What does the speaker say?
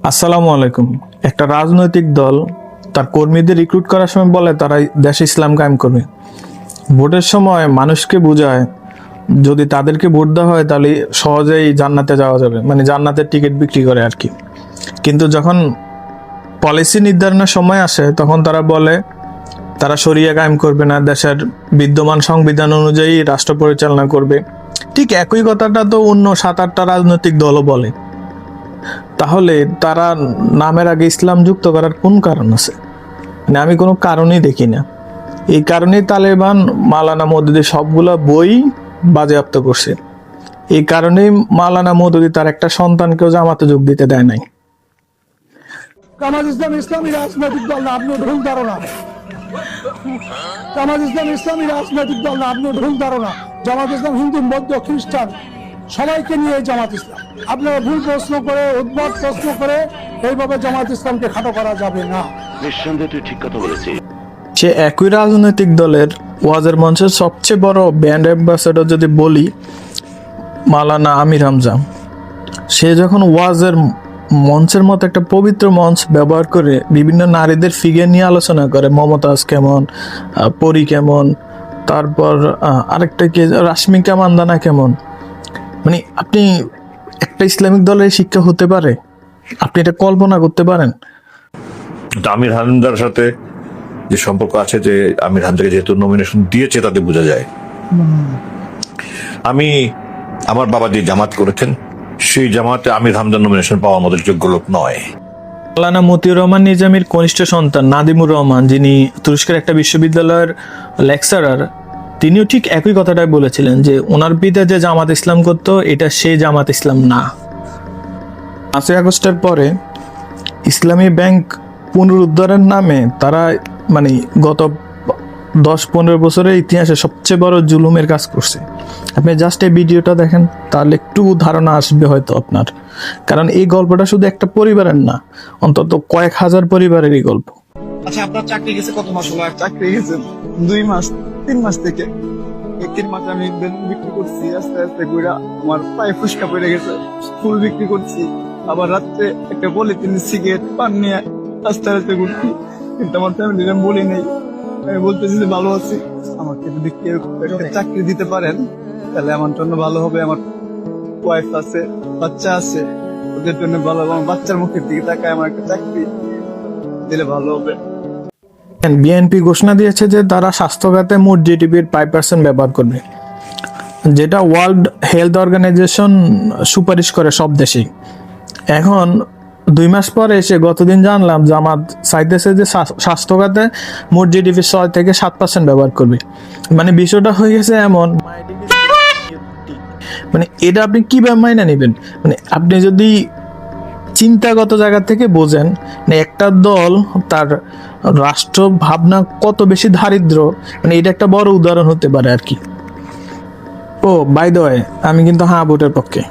আসসালামু আলাইকুম। একটা রাজনৈতিক দল তার কর্মীদের রিক্রুট করার সময় বলে তারা দেশে ইসলাম কায়েম করবে। ভোটের সময় মানুষকে বোঝায় যদি তাদেরকে ভোট দেওয়া হয় তাহলে সহজেই জান্নাতে যাওয়া যাবে, মানে জান্নাতের টিকিট বিক্রি করে আর কি। কিন্তু যখন পলিসি নির্ধারণের সময় আসে তখন তারা বলে তারা শরিয়া কায়েম করবে না, দেশের বিদ্যমান সংবিধান অনুযায়ী রাষ্ট্র পরিচালনা করবে। ঠিক একই কথাটা তো অন্য 7-8টা রাজনৈতিক দলও বলে। তাহলে তারা নামের আগে ইসলাম যুক্ত করার কোন কারণ আছে? মানে আমি কোনো কারণই দেখি না। এই কারণেই তালেবান মাওলানা মওদুদির সবগুলা বই বাজেয়াপ্ত করছে। এই কারণেই মাওলানা মওদুদি তার একটা সন্তানকেও জামাতে যোগ দিতে দেয় নাই। জামাত ইসলাম ইসলামী রাজনৈতিক দল না, আপনি ভুল ধারণা। জামাত ইসলাম ইসলামী রাজনৈতিক দল না, আপনি ভুল ধারণা। জামাত ইসলাম হিন্দু, বৌদ্ধ, খ্রিস্টান সবাইকে নিয়ে জামাত ইসলাম। আপনারা ভুল প্রশ্ন করে, উদ্ভট প্রশ্ন করে এইভাবে জামাত ইসলামকে খাটো করা যাবে না। নিঃসন্দেহে তুই ঠিক কথা বলেছিস। সে একই রাজনৈতিক দলের ওয়াজের মঞ্চের সবচেয়ে বড় ব্র্যান্ড অ্যাম্বাসেডর যদি বলি মাওলানা আমির হামজা, সে যখন ওয়াজের মঞ্চের মতো একটা পবিত্র মঞ্চ ব্যবহার করে বিভিন্ন নারীদের ফিগার নিয়ে আলোচনা করে, মমতাজ কেমন, পরি কেমন, তারপর আরেকটা কি রাশমিকা মান্দানা কেমন, মানে আপনি একটা ইসলামিক দলের শিক্ষা হতে পারে? আপনি এটা কল্পনা করতে পারেন? আমির হামজার সাথে যে সম্পর্ক আছে, যে আমির হামজাকে যেহেতু নমিনেশন দিয়েছে তাতে বোঝা যায়। আমার বাবা যে জামাত করেছেন সেই জামাতে আমির হামজার নমিনেশন পাওয়ার মতো যোগ্য লোক নয়। মাওলানা মতিউর রহমান নিজামীর কনিষ্ঠ সন্তান নাদিমুর রহমান, যিনি তুরস্কের একটা বিশ্ববিদ্যালয়ের লেকচারার, তিনিও ঠিক একই কথাটাই বলেছিলেন যে ওনার পিতা যে জামাত ইসলাম করতো এটা সেই জামাত ইসলাম না। 5ই আগস্টের পরে ইসলামী ব্যাংক পুনরুদ্ধারের নামে তারা মানে গত 10-15 বছরের ইতিহাসে সবচেয়ে বড় জুলুমের কাজ করছে। আপনি জাস্ট এই ভিডিওটা দেখেন তাহলে একটু ধারণা আসবে হয়তো আপনার। কারণ এই গল্পটা শুধু একটা পরিবারের না, অন্তত কয়েক হাজার পরিবারেরই গল্প। আচ্ছা, আপনার চাকরি গেছে কত মাস হলো? চাকরি গেছে 2 মাস 3 মাস থেকে। এই 3 মাসে আমি বেলুন বিক্রি করছি, আস্তে আস্তে ঘুরা আমার পায়ে ফুসকা পড়ে গেছে, ফুল বিক্রি করছি। আবার রাত্রে একটা পলিথিন সিগারেট পান নিয়ে আস্তে আস্তে ঘুরছি। কিন্তু আমার ফ্যামিলির আমি বলি নাই, আমি বলতেছি যে ভালো আছি। আমাকে যদি কেউ একটা চাকরি দিতে পারেন তাহলে আমার জন্য ভালো হবে। আমার ওয়াইফ আছে, বাচ্চা আছে, ওদের জন্য ভালো হবে। আমার বাচ্চার মুখের দিকে তাকায় আমার একটা চাকরি দিলে ভালো হবে। বিএনপি ঘোষণা দিয়েছে যে তারা স্বাস্থ্য খাতে মোট জিডিপির 5% ব্যবহার করবে, যেটা ওয়ার্ল্ড হেলথ অর্গানাইজেশন সুপারিশ করে সব দেশেই। এখন 2 মাস পরে এসে গতদিন জানলাম জামাত চাইতেছে যে স্বাস্থ্য খাতে মোট জিডিপির 6-7% ব্যবহার করবে। মানে বিষয়টা হয়ে গেছে এমন, মানে এটা আপনি কিভাবে মাইনা নেবেন? মানে আপনি যদি চিন্তাগত জায়গা থেকে বোঝেন মানে একটা দল তার রাষ্ট্র ভাবনা কত বেশি দারিদ্র, মানে এটা একটা বড় উদাহরণ হতে পারে আর কি। ও বাই দ্য ওয়ে, আমি কিন্তু ভোটের পক্ষে।